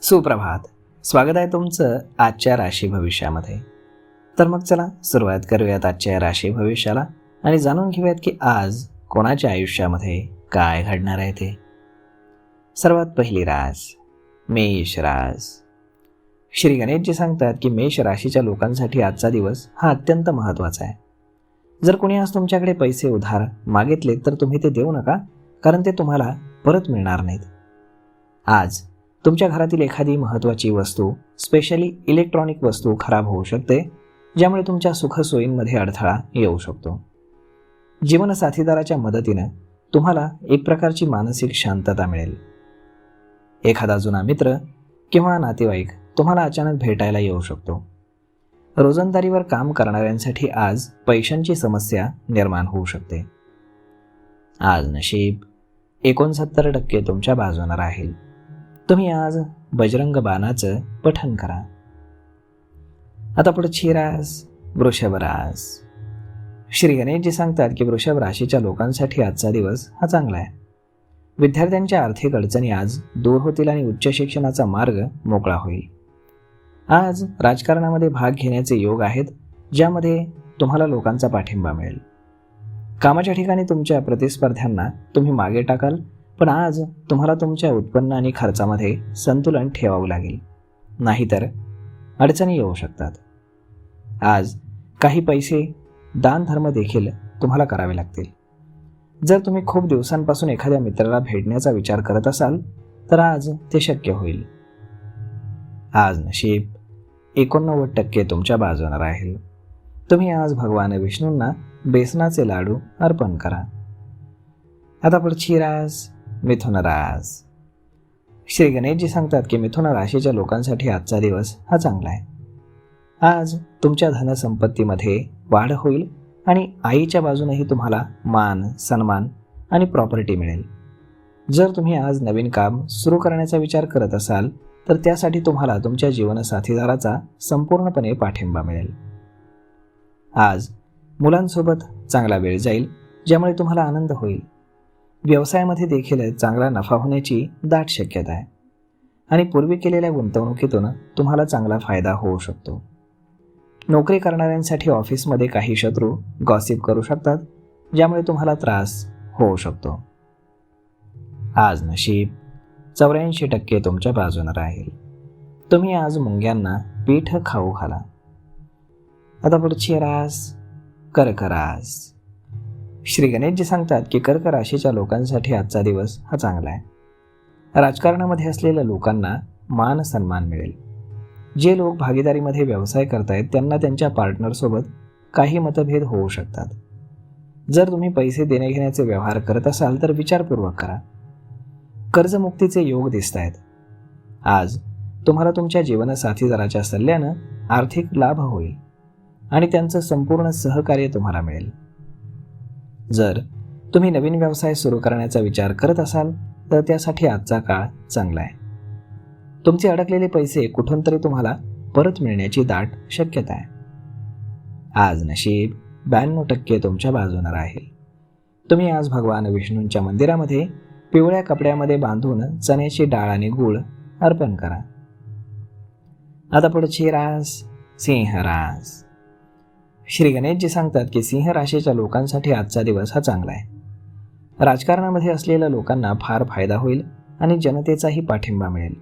सुप्रभात. स्वागत आहे तुमचं आजच्या राशी भविष्यामध्ये. तर मग चला सुरुवात करूयात आजच्या राशी भविष्याला आणि जाणून घेऊयात की आज कोणाच्या आयुष्यामध्ये काय घडणार आहे ते. सर्वात पहिली रास मेष रास. श्री गणेशजी सांगतात की मेष राशीच्या लोकांसाठी आजचा दिवस हा अत्यंत महत्त्वाचा आहे. जर कोणी आज तुमच्याकडे पैसे उधार मागितले तर तुम्ही ते देऊ नका, कारण ते तुम्हाला परत मिळणार नाहीत. आज तुमच्या घरातील एखादी महत्त्वाची वस्तू, स्पेशली इलेक्ट्रॉनिक वस्तू खराब होऊ शकते, ज्यामुळे तुमच्या सुखसोयींमध्ये अडथळा येऊ शकतो. जीवनसाथीदाराच्या मदतीनं तुम्हाला एक प्रकारची मानसिक शांतता मिळेल. एखादा जुना मित्र किंवा नातेवाईक तुम्हाला अचानक भेटायला येऊ शकतो. रोजंदारीवर काम करणाऱ्यांसाठी आज पैशांची समस्या निर्माण होऊ शकते. आज नशीब 69% तुमच्या बाजूने राहील. तुम्ही आज बजरंग बाणाचं पठण करा. आता पुढची रास वृषभ रास. श्री गणेशजी सांगतात की वृषभ राशीच्या लोकांसाठी आजचा दिवस हा चांगला आहे. विद्यार्थ्यांच्या आर्थिक अडचणी आज दूर होतील आणि उच्च शिक्षणाचा मार्ग मोकळा होईल. आज राजकारणामध्ये भाग घेण्याचे योग आहेत, ज्यामध्ये तुम्हाला लोकांचा पाठिंबा मिळेल. कामाच्या ठिकाणी तुमच्या प्रतिस्पर्ध्यांना तुम्ही मागे टाकाल, पण आज तुम्हाला तुमच्या उत्पन्न आणि खर्चामध्ये संतुलन ठेवावं लागेल, नाहीतर अडचणी येऊ शकतात. आज काही पैसे दान धर्म देखील तुम्हाला करावे लागतील. जर तुम्ही खूप दिवसांपासून एखाद्या मित्राला भेटण्याचा विचार करत असाल तर आज ते शक्य होईल. आज नशीब 89% तुमच्या बाजूने राहील. तुम्ही आज भगवान विष्णूंना बेसनाचे लाडू अर्पण करा. आता पुढची रास मिथुन रास. श्री गणेशजी सांगतात की मिथुन राशीच्या लोकांसाठी आजचा दिवस हा चांगला आहे. आज तुमच्या धनसंपत्तीमध्ये वाढ होईल आणि आईच्या बाजूनेही तुम्हाला मान, सन्मान आणि प्रॉपर्टी मिळेल. जर तुम्ही आज नवीन काम सुरू करण्याचा विचार करत असाल तर त्यासाठी तुम्हाला तुमच्या जीवनसाथीदाराचा संपूर्णपणे पाठिंबा मिळेल. आज मुलांसोबत चांगला वेळ जाईल, ज्यामुळे तुम्हाला आनंद होईल. व्यवसायामध्ये देखील चांगला नफा होण्याची दाट शक्यता आहे आणि पूर्वी केलेल्या गुंतवणुकीतून तुम्हाला चांगला फायदा होऊ शकतो. नोकरी करणाऱ्यांसाठी ऑफिसमध्ये काही शत्रू गॉसिप करू शकतात, ज्यामुळे तुम्हाला त्रास होऊ शकतो. आज नशीब 84% तुमच्या बाजूने राहील. तुम्ही आज मुंग्यांना पीठ खाऊ घाला. आता पुढची रास कर्क रास. श्री गणेशजी सांगतात की कर्क राशीच्या लोकांसाठी आजचा दिवस हा चांगला आहे. राजकारणामध्ये असलेल्या लोकांना मान सन्मान मिळेल. जे लोक भागीदारीमध्ये व्यवसाय करतायत त्यांना त्यांच्या पार्टनरसोबत काही मतभेद होऊ शकतात. जर तुम्ही पैसे देण्याघेण्याचे व्यवहार करत असाल तर विचारपूर्वक करा. कर्जमुक्तीचे योग दिसत आहेत. आज तुम्हाला तुमच्या जीवनसाथीदाराच्या सल्ल्यानं आर्थिक लाभ होईल आणि त्यांचं संपूर्ण सहकार्य तुम्हाला मिळेल. जर तुम्ही नवीन व्यवसाय सुरू करण्याचा विचार करत असाल तर त्यासाठी आजचा काळ चांगला आहे. तुमचे अडकलेले पैसे कुठून तरी तुम्हाला परत मिळण्याची दाट शक्यता आहे. आज नशीब 92% तुमच्या बाजूने राहील. तुम्ही आज भगवान विष्णूंच्या मंदिरामध्ये पिवळ्या कपड्यामध्ये बांधून चण्याची डाळ आणि गूळ अर्पण करा. आता पुढची रास सिंह रास. श्री गणेशजी सांगतात की सिंह राशीच्या लोकांसाठी आजचा दिवस हा चांगला आहे. राजकारणामध्ये असलेल्या लोकांना फार फायदा होईल आणि जनतेचाही पाठिंबा मिळेल.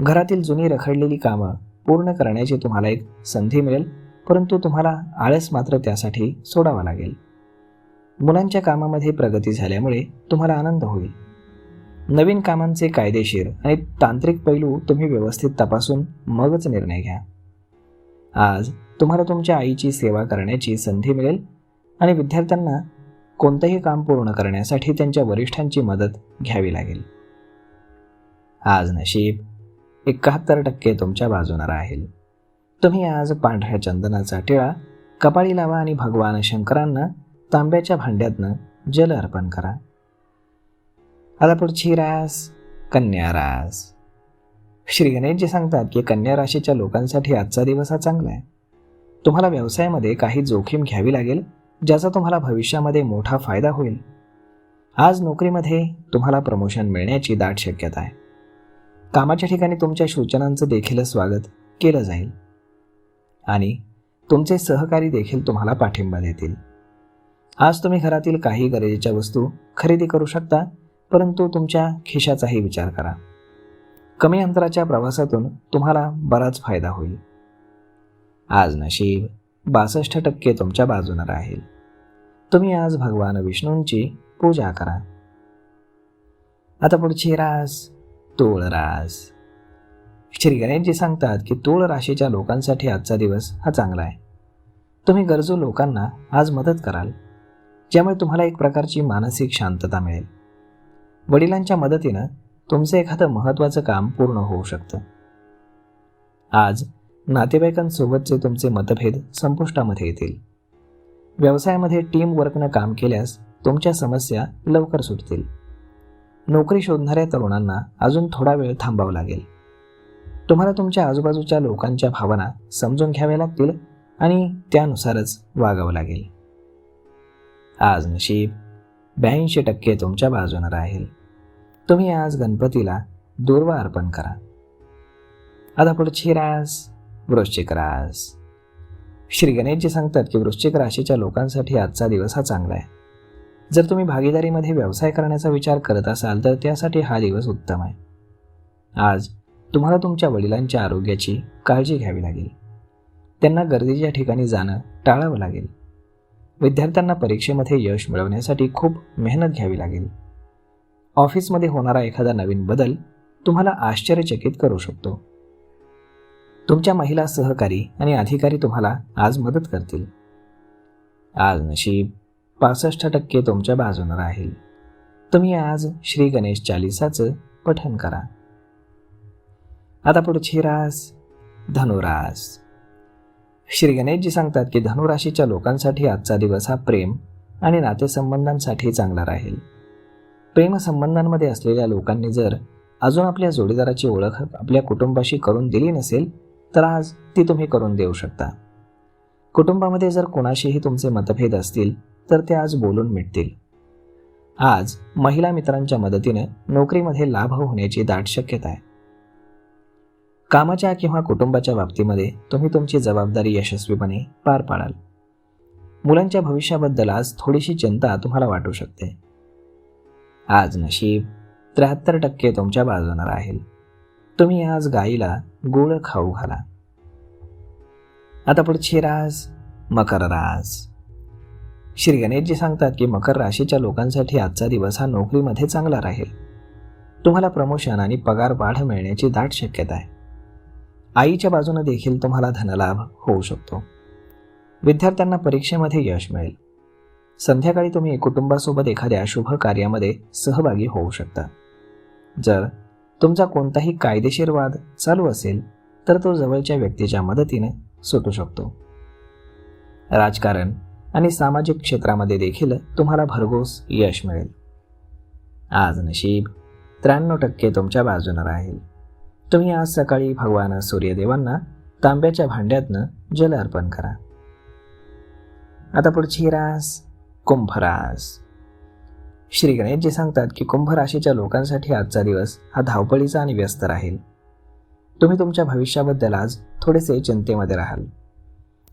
घरातील जुनी रखडलेली कामं पूर्ण करण्याची तुम्हाला एक संधी मिळेल, परंतु तुम्हाला आळस मात्र त्यासाठी सोडावा लागेल. मुलांच्या कामामध्ये प्रगती झाल्यामुळे तुम्हाला आनंद होईल. नवीन कामांचे कायदेशीर आणि तांत्रिक पैलू तुम्ही व्यवस्थित तपासून मगच निर्णय घ्या. आज तुम्हाला तुमच्या आईची सेवा करण्याची संधी मिळेल आणि विद्यार्थ्यांना कोणतंही काम पूर्ण करण्यासाठी त्यांच्या वरिष्ठांची मदत घ्यावी लागेल. आज नशीब 71% तुमच्या बाजूने राहील. तुम्ही आज पांढऱ्या चंदनाचा टिळा कपाळी लावा आणि भगवान शंकरांना तांब्याच्या भांड्यातनं जल अर्पण करा. आता पुढची रास कन्या रास. श्री गणेशजी सांगतात की कन्या राशीच्या लोकांसाठी आजचा दिवस हा चांगला आहे. तुम्हाला व्यवसायामध्ये काही जोखीम घ्यावी लागेल, ज्याचा तुम्हाला भविष्यामध्ये मोठा फायदा होईल. आज नोकरीमध्ये तुम्हाला प्रमोशन मिळण्याची दाट शक्यता आहे. कामाच्या ठिकाणी तुमच्या सूचनांचं देखील स्वागत केलं जाईल आणि तुमचे सहकारी देखील तुम्हाला पाठिंबा देतील. आज तुम्ही घरातील काही गरजेच्या वस्तू खरेदी करू शकता, परंतु तुमच्या खिशाचाही विचार करा. कमी अंतराच्या प्रवासातून तुम्हाला बराच फायदा होईल. आज नशीब 62% तुमच्या बाजूने राहील. तुम्ही आज भगवान विष्णूंची पूजा करा. आता पुढची रास तूळ रास. श्री गणेशजी सांगतात की तूळ राशीच्या लोकांसाठी आजचा दिवस हा चांगला आहे. तुम्ही गरजू लोकांना आज मदत कराल, ज्यामुळे तुम्हाला एक प्रकारची मानसिक शांतता मिळेल. वडिलांच्या मदतीनं तुमचं एखादं महत्त्वाचं काम पूर्ण होऊ शकतं. आज नातेवाईकांसोबतचे तुमचे मतभेद संपुष्टामध्ये येतील. व्यवसायामध्ये टीम वर्कनं काम केल्यास तुमच्या समस्या लवकर सुटतील. नोकरी शोधणाऱ्या तरुणांना अजून थोडा वेळ थांबावं लागेल. तुम्हाला तुमच्या आजूबाजूच्या लोकांच्या भावना समजून घ्याव्या लागतील आणि त्यानुसारच वागावं लागेल. आज नशीब 82% तुमच्या बाजूने राहील. तुम्ही आज गणपतीला दूर्वा अर्पण करा. आता पुढची रास वृश्चिक रास. श्री गणेशजी सांगतात की वृश्चिक राशीच्या लोकांसाठी आजचा दिवस हा चांगला आहे. जर तुम्ही भागीदारीमध्ये व्यवसाय करण्याचा विचार करत असाल तर त्यासाठी हा दिवस उत्तम आहे. आज तुम्हाला तुमच्या वडिलांच्या आरोग्याची काळजी घ्यावी लागेल. त्यांना गर्दीच्या ठिकाणी जाणं टाळावं लागेल. विद्यार्थ्यांना परीक्षेमध्ये यश मिळवण्यासाठी खूप मेहनत घ्यावी लागेल. ऑफिसमध्ये होणारा एखादा नवीन बदल तुम्हाला आश्चर्यचकित करू शकतो. तुमच्या महिला सहकारी आणि अधिकारी तुम्हाला आज मदत करतील. आज नशीब 65% तुमच्या बाजूने राहील. तुम्ही आज श्री गणेश चालीसाचं पठण करा. आता पुढची रास धनुरास. श्री गणेशजी सांगतात की धनुराशीच्या लोकांसाठी आजचा दिवस हा प्रेम आणि नातेसंबंधांसाठी चांगला राहील. प्रेमसंबंधांमध्ये असलेल्या लोकांनी जर अजून आपल्या जोडीदाराची ओळख आपल्या कुटुंबाशी करून दिली नसेल तर आज ती तुम्ही करून देऊ शकता. कुटुंबामध्ये जर कोणाशीही तुमचे मतभेद असतील तर ते आज बोलून मिटतील. आज महिला मित्रांच्या मदतीने नोकरीमध्ये लाभ होण्याची दाट शक्यता आहे. कामाच्या किंवा कुटुंबाच्या बाबतीमध्ये तुम्ही तुमची जबाबदारी यशस्वीपणे पार पाडाल. मुलांच्या भविष्याबद्दल आज थोडीशी चिंता तुम्हाला वाटू शकते. आज नशीब 73% तुमच्या बाजूने राहील. तुम्ही आज गाईला गूळ खाऊ घाला. आता पुढची रास मकर रास. श्री गणेशजी सांगतात की मकर राशीच्या लोकांसाठी आजचा दिवस हा नोकरीमध्ये चांगला राहील. तुम्हाला प्रमोशन आणि पगार वाढ मिळण्याची दाट शक्यता आहे. आईच्या बाजूने देखील तुम्हाला धनलाभ होऊ शकतो. विद्यार्थ्यांना परीक्षेमध्ये यश मिळेल. संध्याकाळी तुम्ही कुटुंबासोबत एखाद्या शुभ कार्यामध्ये सहभागी होऊ शकता. जर तुमचा कोणताही कायदेशीर वाद चालू असेल तर तो जवळच्या व्यक्तीच्या मदतीने सुटू शकतो. राजकारण आणि सामाजिक क्षेत्रामध्ये देखील तुम्हाला भरघोस यश मिळेल. आज नशीब 93% तुमच्या बाजूने राहील. तुम्ही आज सकाळी भगवान सूर्यदेवांना तांब्याच्या भांड्यातनं जल अर्पण करा. आता पुढची रास कुंभ रास. श्री गणेशजी सांगतात की कुंभ राशीच्या लोकांसाठी आजचा दिवस हा धावपळीचा आणि व्यस्त राहील. तुम्ही तुमच्या भविष्याबद्दल आज थोडेसे चिंतेमध्ये राहाल.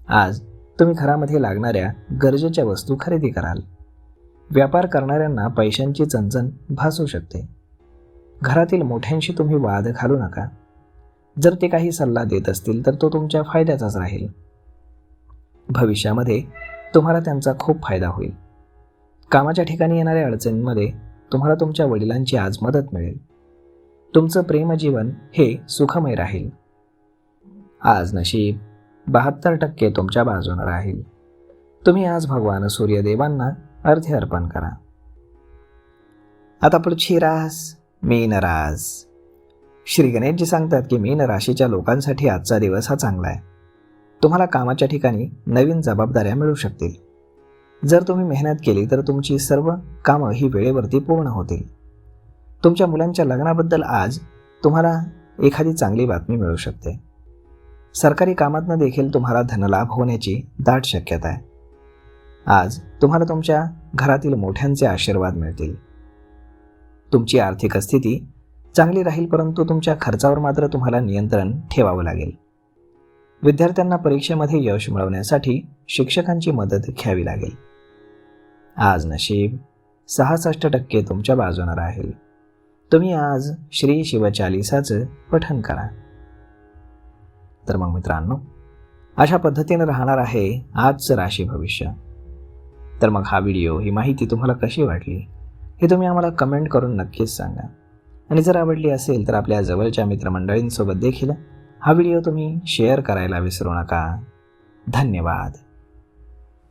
आज तुम्ही घरामध्ये लागणाऱ्या गरजेच्या वस्तू खरेदी कराल. व्यापार करणाऱ्यांना पैशांची चणचण भासू शकते. घरातील मोठ्यांशी तुम्ही वाद घालू नका. जर ते काही सल्ला देत असतील तर तो तुमच्या फायद्याचाच राहील. भविष्यामध्ये तुम्हाला त्यांचा खूप फायदा होईल. कामाच्या ठिकाणी येणाऱ्या अडचणींमध्ये तुम्हाला तुमच्या वडिलांची आज मदत मिळेल. तुमचं प्रेमजीवन हे सुखमय राहील. आज नशीब 72% तुमच्या बाजूने राहील. तुम्ही आज भगवान सूर्यदेवांना अर्घ्य अर्पण करा. आता पुढची रास मीन रास. श्री गणेशजी सांगतात की मीन राशीच्या लोकांसाठी आजचा दिवस हा चांगला आहे. तुम्हाला कामाच्या ठिकाणी नवीन जबाबदाऱ्या मिळू शकतील. जर तुम्ही मेहनत केली तर तुमची सर्व कामं ही वेळेवरती पूर्ण होतील. तुमच्या मुलांच्या लग्नाबद्दल आज तुम्हाला एखादी चांगली बातमी मिळू शकते. सरकारी कामातनं देखील तुम्हाला धनलाभ होण्याची दाट शक्यता आहे. आज तुम्हाला तुमच्या घरातील मोठ्यांचे आशीर्वाद मिळतील. तुमची आर्थिक स्थिती चांगली राहील, परंतु तुमच्या खर्चावर मात्र तुम्हाला नियंत्रण ठेवावं लागेल. विद्यार्थ्यांना परीक्षेमध्ये यश मिळवण्यासाठी शिक्षकांची मदत घ्यावी लागेल. आज नशीब 66% तुमच्या बाजूने राहील. तुम्ही आज श्री शिवचालिसाचं पठण करा. तर मग मित्रांनो, अशा पद्धतीने राहणार आहे आजचं राशी भविष्य. तर मग हा व्हिडिओ, ही माहिती तुम्हाला कशी वाटली हे तुम्ही आम्हाला कमेंट करून नक्कीच सांगा. आणि जर आवडली असेल तर आपल्या जवळच्या मित्रमंडळींसोबत देखील हा व्हिडिओ तुम्ही शेअर करायला विसरू नका. धन्यवाद.